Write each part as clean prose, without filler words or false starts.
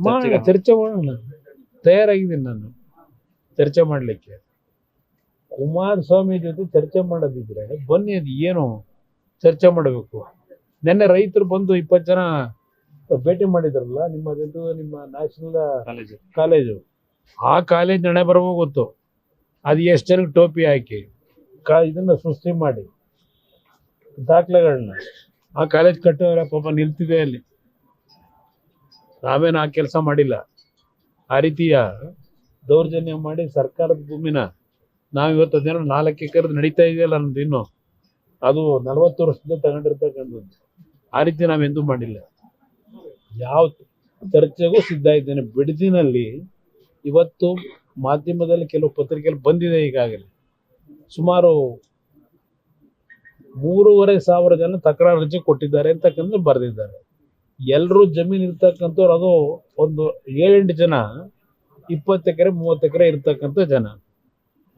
ಮಾಡೋಣ, ಚರ್ಚೆ ಮಾಡೋಣ. ತಯಾರಾಗಿದ್ದೀನಿ ನಾನು ಚರ್ಚೆ ಮಾಡಲಿಕ್ಕೆ. ಕುಮಾರಸ್ವಾಮಿ ಜೊತೆ ಚರ್ಚೆ ಮಾಡೋದಿದ್ರೆ ಬನ್ನಿ, ಅದು ಏನು ಚರ್ಚೆ ಮಾಡಬೇಕು. ನಿನ್ನೆ ರೈತರು ಬಂದು 20 ಜನ ಭೇಟಿ ಮಾಡಿದ್ರಲ್ಲ, ನಿಮ್ಮ ನ್ಯಾಷನಲ್ ಕಾಲೇಜು. ಆ ಕಾಲೇಜ್ ನಡೆ ಬರಬೋ ಗೊತ್ತು. ಅದು ಎಷ್ಟು ಜನಕ್ಕೆ ಟೋಪಿ ಹಾಕಿ ಇದನ್ನ ಸೃಷ್ಟಿ ಮಾಡಿ ದಾಖಲೆಗಳನ್ನ ಆ ಕಾಲೇಜ್ ಕಟ್ಟೋರ ಪಾಪ ನಿಲ್ತಿದೆ ಅಲ್ಲಿ. ನಾವೇನು ಆ ಕೆಲಸ ಮಾಡಿಲ್ಲ. ಆ ರೀತಿಯ ದೌರ್ಜನ್ಯ ಮಾಡಿ ಸರ್ಕಾರದ ಭೂಮಿನ ನಾವಿವತ್ತು ಅದೇನೋ 4 ಎಕರೆ ನಡೀತಾ ಇದೆಯಲ್ಲ ನಮ್ದು, ಇನ್ನು ಅದು 40 ವರ್ಷದಿಂದ ತಗೊಂಡಿರ್ತಕ್ಕಂಥದ್ದು. ಆ ರೀತಿ ನಾವೆಂದೂ ಮಾಡಿಲ್ಲ. ಯಾವ ಚರ್ಚೆಗೂ ಸಿದ್ಧ ಇದ್ದೇನೆ. ಬಿಡದಿನಲ್ಲಿ ಇವತ್ತು ಮಾಧ್ಯಮದಲ್ಲಿ ಕೆಲವು ಪತ್ರಿಕೆಯಲ್ಲಿ ಬಂದಿದೆ, ಈಗಾಗಲೇ ಸುಮಾರು 3,500 ಜನ ತಕರಾರು ಅರ್ಜಿ ಕೊಟ್ಟಿದ್ದಾರೆ ಅಂತಕ್ಕಂಥ ಬರೆದಿದ್ದಾರೆ. ಎಲ್ಲರೂ ಜಮೀನು ಇರ್ತಕ್ಕಂಥವ್ರು, ಅದು ಒಂದು 7-8 ಜನ 20 ಎಕರೆ 30 ಎಕರೆ ಇರ್ತಕ್ಕಂಥ ಜನ,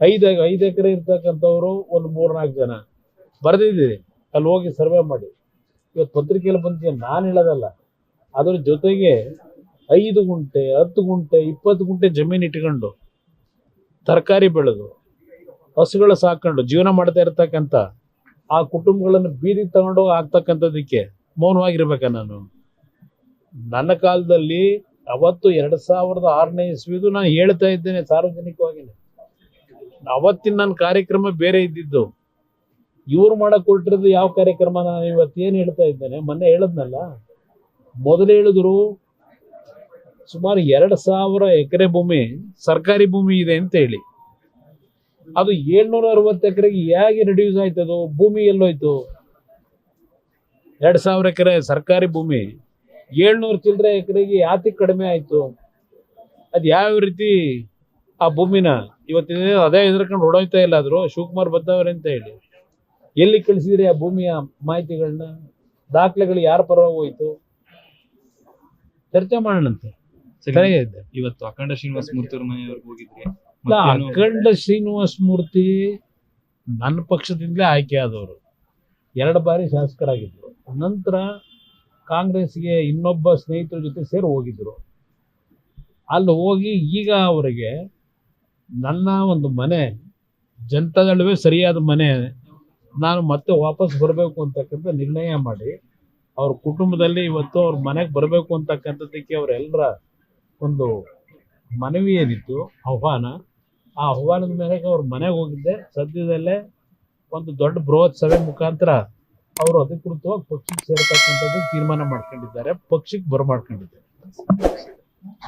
5 ಎಕರೆ ಇರ್ತಕ್ಕಂಥವ್ರು ಒಂದು 3-4 ಜನ ಬರೆದಿದ್ದೀರಿ. ಅಲ್ಲಿ ಹೋಗಿ ಸರ್ವೆ ಮಾಡಿ. ಇವತ್ತು ಪತ್ರಿಕೆಯಲ್ಲಿ ಬಂದಿದೆ, ನಾನು ಹೇಳೋದಲ್ಲ. ಅದ್ರ ಜೊತೆಗೆ 5 ಗುಂಟೆ 10 ಗುಂಟೆ 20 ಗುಂಟೆ ಜಮೀನು ಇಟ್ಕೊಂಡು ತರಕಾರಿ ಬೆಳೆದು ಹಸುಗಳು ಸಾಕೊಂಡು ಜೀವನ ಮಾಡ್ತಾ ಇರ್ತಕ್ಕಂಥ ಆ ಕುಟುಂಬಗಳನ್ನು ಬೀದಿಗೆ ತಗೊಂಡೋಗಿ ಆಗ್ತಕ್ಕಂಥದ್ದಕ್ಕೆ ಮೌನವಾಗಿರ್ಬೇಕ ನಾನು? ನನ್ನ ಕಾಲದಲ್ಲಿ ಅವತ್ತು 2006ನೇ ಇಸ್ವಿದು ನಾನು ಹೇಳ್ತಾ ಇದ್ದೇನೆ ಸಾರ್ವಜನಿಕವಾಗಿ. ಅವತ್ತಿನ ನನ್ನ ಕಾರ್ಯಕ್ರಮ ಬೇರೆ ಇದ್ದಿದ್ದು. ಇವ್ರು ಮಾಡಕ್ ಹೊರಟಿರೋದು ಯಾವ ಕಾರ್ಯಕ್ರಮ? ನಾನು ಇವತ್ತೇನು ಹೇಳ್ತಾ ಇದ್ದೇನೆ, ಮೊನ್ನೆ ಹೇಳದ್ನಲ್ಲ, ಮೊದಲು ಹೇಳಿದ್ರು ಸುಮಾರು 2,000 ಎಕರೆ ಭೂಮಿ ಸರ್ಕಾರಿ ಭೂಮಿ ಇದೆ ಅಂತ ಹೇಳಿ. ಅದು 760 ಎಕರೆಗೆ ಹೇಗೆ ರಿಡ್ಯೂಸ್ ಆಯ್ತದು? ಭೂಮಿ ಎಲ್ಲೋಯ್ತು? 2,000 ಎಕರೆ ಸರ್ಕಾರಿ ಭೂಮಿ 700 ಚಿಲ್ಲರೆ ಎಕರೆಗೆ ಯಾತಿ ಕಡಿಮೆ ಆಯ್ತು? ಅದು ಯಾವ ರೀತಿ ಆ ಭೂಮಿನ ಇವತ್ತಿನ ಅದೇ ಎದುರ್ಕೊಂಡು ಹೊಡೋಯ್ತಾ ಇಲ್ಲ ಆದ್ರು ಶಿವಕುಮಾರ್ ಬದ್ದವ್ರೆ ಅಂತ ಹೇಳಿ ಎಲ್ಲಿ ಕಳಿಸಿದ್ರಿ ಆ ಭೂಮಿಯ ಮಾಹಿತಿಗಳನ್ನ? ದಾಖಲೆಗಳು ಯಾರ ಪರವಾಗಿ ಹೋಯ್ತು? ಚರ್ಚೆ ಮಾಡೋಣಂತೆ. ಇವತ್ತು ಅಖಂಡ ಶ್ರೀನಿವಾಸ ಮೂರ್ತಿ ಅವ್ರ ಮನೆಯವರೆಗೆ ಹೋಗಿದ್ರಿ. ಅಖಂಡ ಶ್ರೀನಿವಾಸ ಮೂರ್ತಿ ನನ್ನ ಪಕ್ಷದಿಂದಲೇ ಆಯ್ಕೆ ಆದವರು, 2 ಬಾರಿ ಶಾಸಕರಾಗಿದ್ರು. ನಂತರ ಕಾಂಗ್ರೆಸ್ಗೆ ಇನ್ನೊಬ್ಬ ಸ್ನೇಹಿತರ ಜೊತೆ ಸೇರಿ ಹೋಗಿದ್ರು. ಅಲ್ಲಿ ಹೋಗಿ ಈಗ ಅವರಿಗೆ ನನ್ನ ಒಂದು ಮನೆ ಜನತಾದಳವೇ ಸರಿಯಾದ ಮನೆ, ನಾನು ಮತ್ತೆ ವಾಪಸ್ ಬರಬೇಕು ಅಂತಕ್ಕಂಥ ನಿರ್ಣಯ ಮಾಡಿ ಅವ್ರ ಕುಟುಂಬದಲ್ಲಿ ಇವತ್ತು ಅವ್ರ ಮನೆಗೆ ಬರಬೇಕು ಅಂತಕ್ಕಂಥದ್ದಕ್ಕೆ ಅವರೆಲ್ಲರ ಒಂದು ಮನವಿ ಏನಿತ್ತು, ಆಹ್ವಾನ, ಆ ಆಹ್ವಾನದ ಮೇರೆಗೆ ಅವ್ರ ಮನೆಗೆ ಹೋಗಿದ್ದೆ. ಸದ್ಯದಲ್ಲೇ ಒಂದು ದೊಡ್ಡ ಬೃಹತ್ ಸಭೆ ಮುಖಾಂತರ ಅವರು ಅಧಿಕೃತವಾಗಿ ಪಕ್ಷಕ್ಕೆ ಸೇರತಕ್ಕಂಥದ್ದು ತೀರ್ಮಾನ ಮಾಡ್ಕೊಂಡಿದ್ದಾರೆ, ಪಕ್ಷಕ್ಕೆ ಬರಮಾಡ್ಕೊಂಡಿದ್ದಾರೆ.